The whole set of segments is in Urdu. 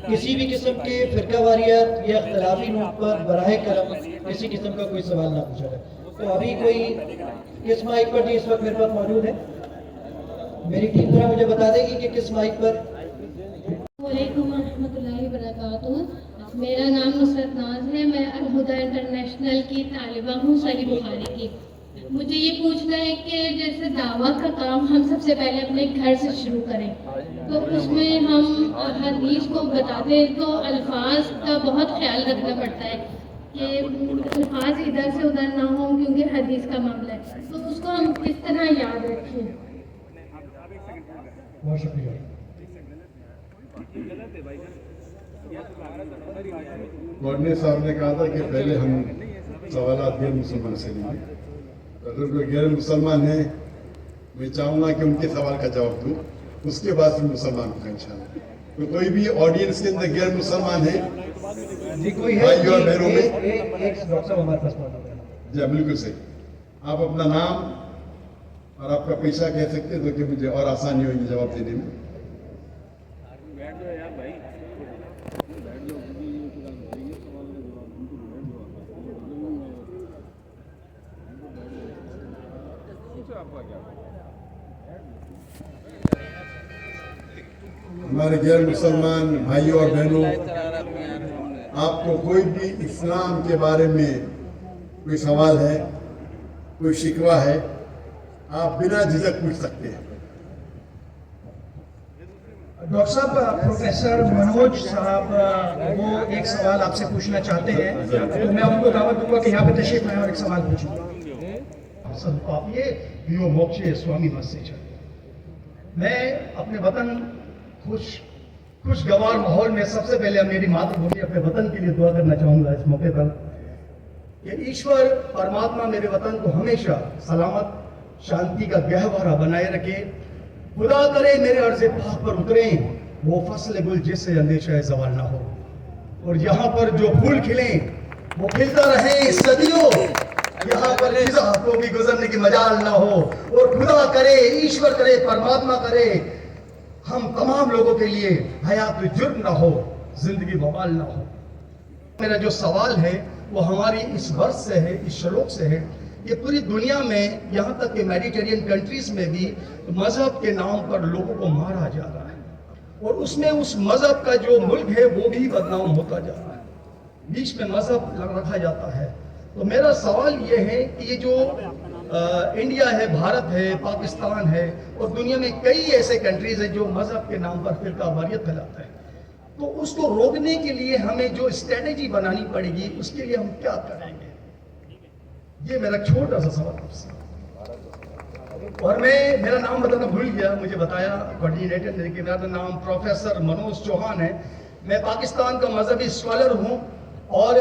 کسی بھی قسم کے فرقہ واریت یا اختلافی نوٹ پر براہ کرم کسی قسم کا کوئی سوال نہ پوچھا جائے۔ تو ابھی کوئی کس مائک پر جی اس وقت میرے پاس موجود ہے؟ میری ٹیم ذرا مجھے بتا دے گی کہ کس مائک پر۔ السلام علیکم ورحمۃ اللہ وبرکاتہ۔ میرا نام نصرت ناز ہے، میں الہدیٰ انٹرنیشنل کی طالبہ ہوں، صحیح بخاری کی۔ مجھے یہ پوچھنا ہے کہ جیسے دعوت کا کام ہم سب سے پہلے اپنے گھر سے شروع کریں، تو اس میں ہم حدیث کو بتاتے ہیں تو الفاظ کا بہت خیال رکھنا پڑتا ہے کہ الفاظ ادھر سے ادھر نہ ہوں کیونکہ حدیث کا معاملہ ہے، تو اس کو ہم کس طرح یاد رکھیں؟ بہت شکریہ۔ گورنر صاحب نے کہا تھا کہ پہلے ہم سوالات غیر مسلمان سے لیں گے۔ اگر کوئی غیر مسلمان ہے میں چاہوں گا کہ ان کے سوال کا جواب دوں، اس کے بعد پھر مسلمان ہوگا انشاءاللہ۔ تو کوئی بھی آڈینس کے اندر غیر مسلمان ہے جی کوئی بھائی اور بہنوں میں؟ ایک ڈاکٹر صاحب ہمارے پاس موجود ہے۔ جی بالکل صحیح، آپ اپنا نام اور آپ کا پیشہ کہہ سکتے تو کہ مجھے اور آسانی ہوگی جواب دینے میں۔ ہمارے غیر مسلمان بھائیوں اور بہنوں، آپ کو کوئی بھی اسلام کے بارے میں کوئی سوال ہے، کوئی شکوہ ہے، آپ بنا جھجک پوچھ سکتے ہیں۔ ڈاکٹر صاحب، پروفیسر منوج صاحب وہ ایک سوال آپ سے پوچھنا چاہتے ہیں، تو میں ان کو دعوت دوں گا کہ یہاں پہ تشریف لائیں اور ایک سوال پوچھیں۔ یہ یو موکشے سوامی مسیج ہے۔ میں اپنے وطن خوشگوار ماحول میں سب سے پہلے میری ماتر بھومی اپنے وطن کے لیے دعا کرنا چاہوں گا اس موقع پر کہ ایشور پرماتما میرے وطن کو ہمیشہ سلامت شانتی کا گہوارہ بنائے رکھے۔ خدا کرے میرے عرض پاک پر اتریں وہ فصل گل جس سے اندیشہ زوال نہ ہو، اور یہاں پر جو پھول کھلیں وہ کھلتا رہے صدیوں، یہاں پر فضا کو بھی گزرنے کی مجال نہ ہو، اور خدا کرے، ایشور کرے، پرماتما کرے ہم تمام لوگوں کے لیے حیات جرم نہ ہو، زندگی بوال نہ ہو۔ میرا جو سوال ہے وہ ہماری اس ورس سے ہے، اس شلوک سے ہے کہ پوری دنیا میں یہاں تک کہ میڈیٹرین کنٹریز میں بھی مذہب کے نام پر لوگوں کو مارا جا رہا ہے، اور اس میں اس مذہب کا جو ملک ہے وہ بھی بدنام ہوتا جا رہا ہے، بیچ میں مذہب رکھا جاتا ہے۔ تو میرا سوال یہ ہے کہ یہ جو انڈیا ہے، بھارت ہے، پاکستان ہے، اور دنیا میں کئی ایسے کنٹریز ہیں جو مذہب کے نام پر فرقہ واریت پھیلاتا ہے، تو اس کو روکنے کے لیے ہمیں جو اسٹریٹجی بنانی پڑے گی اس کے لیے ہم کیا کریں گے؟ یہ میرا چھوٹا سا سوال آپ سے۔ اور میرا نام بتانا بھول گیا، مجھے بتایا کوارڈینیٹر نے کہ میرا نام پروفیسر منوج چوہان ہے۔ میں پاکستان کا مذہبی اسکالر ہوں اور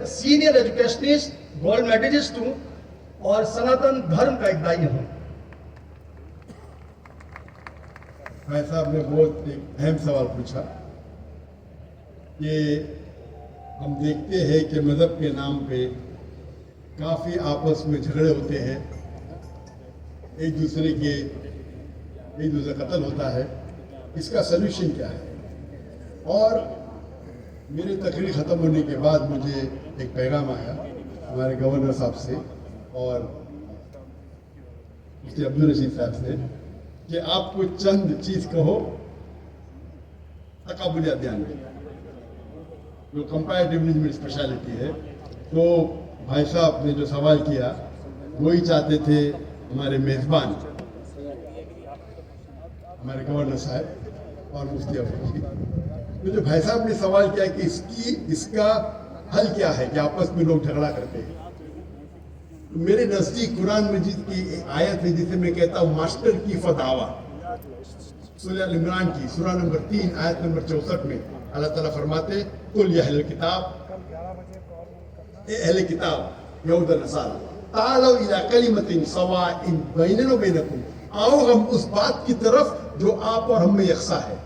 سینئر ایجوکیشنسٹ، گولڈ میڈلسٹ ہوں، اور سناتن دھرم کا ایک دائی ہوں۔ بھائی صاحب نے بہت ایک اہم سوال پوچھا کہ ہم دیکھتے ہیں کہ مذہب کے نام پہ کافی آپس میں جھگڑے ہوتے ہیں، ایک دوسرے قتل ہوتا ہے، اس کا سلوشن کیا ہے؟ اور میری تقریر ختم ہونے کے بعد مجھے ایک پیغام آیا ہمارے گورنر صاحب سے اور مفتی عبدالرشید صاحب سے کہ آپ کو چند چیز کہو تقابلی ادیان میں، جو کمپیریٹیو مینجمنٹ اسپیشلٹی ہے۔ تو بھائی صاحب نے جو سوال کیا وہی چاہتے تھے ہمارے میزبان ہمارے گورنر صاحب اور مفتی عبدالرشید۔ تو جو بھائی صاحب نے سوال کیا کہ اس کا حل کیا ہے کہ آپس میں لوگ جھگڑا کرتے ہیں، میرے نزدیک قرآن مجید کی ایک آیت ہے جسے میں کہتا ہوں ماسٹر کی فتاوا، سورہ عمران کی سورہ نمبر 3 آیت نمبر 64 میں اللہ تعالیٰ فرماتے ہیں قل یا اہل الکتاب، اے اہل کتاب یہود و نصارا، تعالوا الی کلمۃ سواء بیننا و بینکم، آؤ ہم اس بات کی طرف جو آپ اور ہم میں یکساں ہے،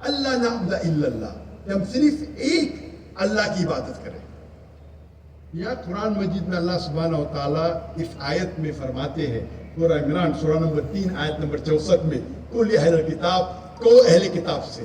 اللہ نعبد الا اللہ، کہ ہم صرف ایک اللہ کی عبادت کریں۔ یا قرآن مجید میں اللہ سبحانہ و تعالیٰ اس آیت میں فرماتے ہیں سورہ عمران سورہ نمبر 3 آیت نمبر 64 میں قل یا اہل الکتاب، کو اہل کتاب سے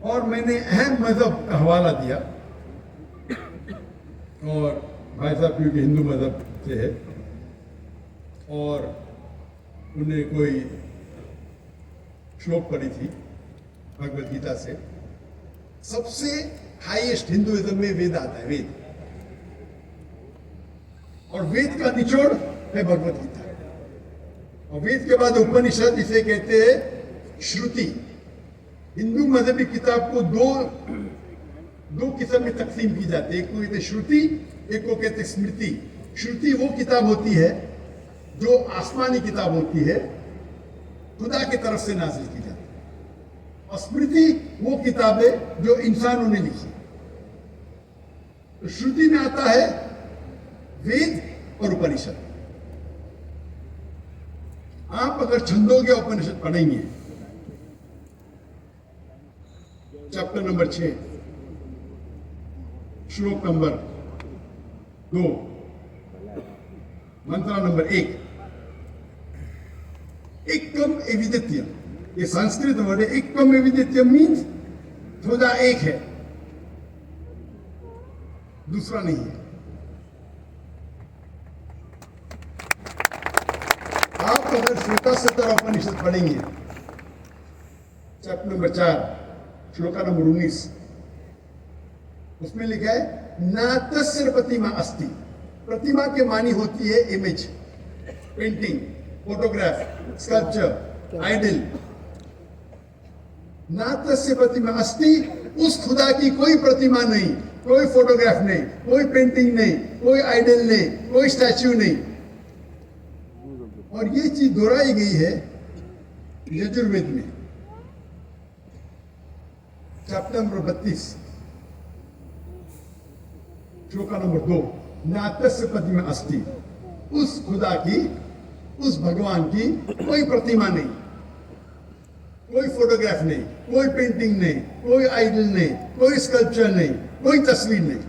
اور میں نے اہم مذہب کا حوالہ دیا، اور بھائی صاحب کیونکہ ہندو مذہب سے ہے اور انہیں کوئی شلوک پڑھی تھی بھگوت گیتا سے، سب سے ہائیسٹ ہندوازم میں وید آتا ہے، وید، اور وید کا نچوڑ ہے بھگوت گیتا، اور وید کے بعد اپنشد، جسے کہتے ہیں شروتی۔ ہندو مذہبی کتاب کو دو قسم میں تقسیم کی جاتی ہے، ایک کو کہتے ہیں شروتی، ایک کو کہتے ہیں اسمرتی۔ شروتی وہ کتاب ہوتی ہے جو آسمانی کتاب ہوتی ہے، خدا کی طرف سے نازل کی جاتی ہے، اور اسمرتی وہ کتابیں جو انسانوں نے لکھی۔ تو شروتی میں آتا ہے وید اور اپنشد۔ آپ اگر چھندوگیہ اپنشد پڑھیں گے، چیپٹر نمبر 6، شلوک نمبر 2، منترا نمبر 1، ایکم ایویدتیم، یہ سنسکرت ورڈ ہے۔ ایکم ایویدتیم مینس خدا ایک ہے، دوسرا نہیں ہے۔ آپ اگر شروتا ستر اپنشد پڑھیں گے، چیپٹر نمبر 4، شلوکا نمبر 19، اس میں لکھا ہے ناتسر پرتیما استی۔ پرتیما کے معنی ہوتی ہے image, painting, photograph, sculpture, idol. ناتسر پرتیما استی، اس خدا کی کوئی پرتیما نہیں، کوئی فوٹوگراف نہیں، کوئی پینٹنگ نہیں، کوئی آئیڈل نہیں، کوئی اسٹیچو نہیں۔ اور یہ چیز دہرائی گئی ہے یجروید میں، چیپٹر نمبر 32، شلوکا نمبر 2، ناتسر پرتیما استی، اس خدا کی، اس بھگوان کی کوئی پرتیما نہیں، کوئی فوٹوگراف نہیں، کوئی پینٹنگ نہیں، کوئی آئیڈل نہیں، کوئی اسکلپچر نہیں، کوئی تصویر نہیں۔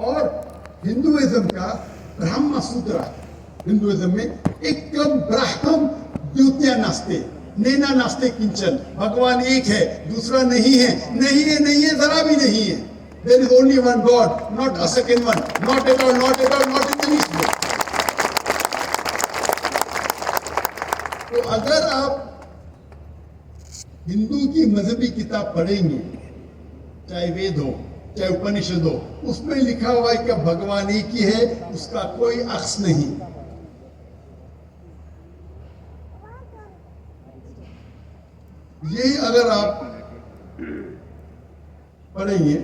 اور ہندوازم کا برہما سوترا، ہندوازم میں ایکم براہم دیوتیا ناستے، نینا ناستے کنچن، بھگوان ایک ہے، دوسرا نہیں ہے، نہیں ہے، نہیں ہے، ذرا بھی نہیں ہے۔ There is only one God, not a second one, not at all, not at all, not in the least way۔ تو اگر آپ ہندو کی مذہبی کتاب پڑھیں گے، چاہے وید ہو، چاہے اپنشد ہو، اس میں لکھا ہوا ہے کہ بھگوان ایک ہی ہے، اس کا کوئی عکس نہیں۔ یہی اگر آپ پڑھیں گے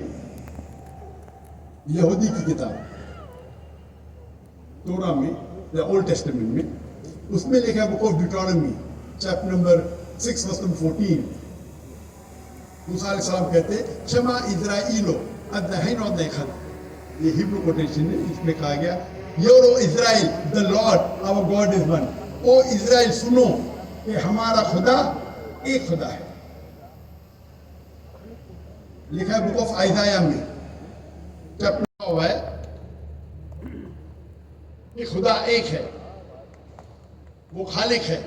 یہودی کی کتاب تورا میں یا اولڈ ٹیسٹمنٹ میں، اس میں لکھا ہے book of Deuteronomy, chapter number 6 verse number 14، موسیٰ علیہ السلام کہتے ہیں شما اسرائیلو ادہین و دیکھت، یہ ہیبرو کوٹیشن ہے، اس میں کہا گیا euro Israel the Lord our God is one۔ او اسرائیل سنو کہ ہمارا خدا ایک خدا ہے۔ لکھا ہے بک آف آئزایا میں، چیپٹر ہوا ہے کہ خدا ایک ہے، وہ خالق ہے،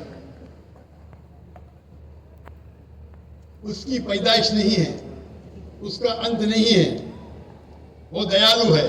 اس کی پیدائش نہیں ہے، اس کا انت نہیں ہے، وہ دیالو ہے،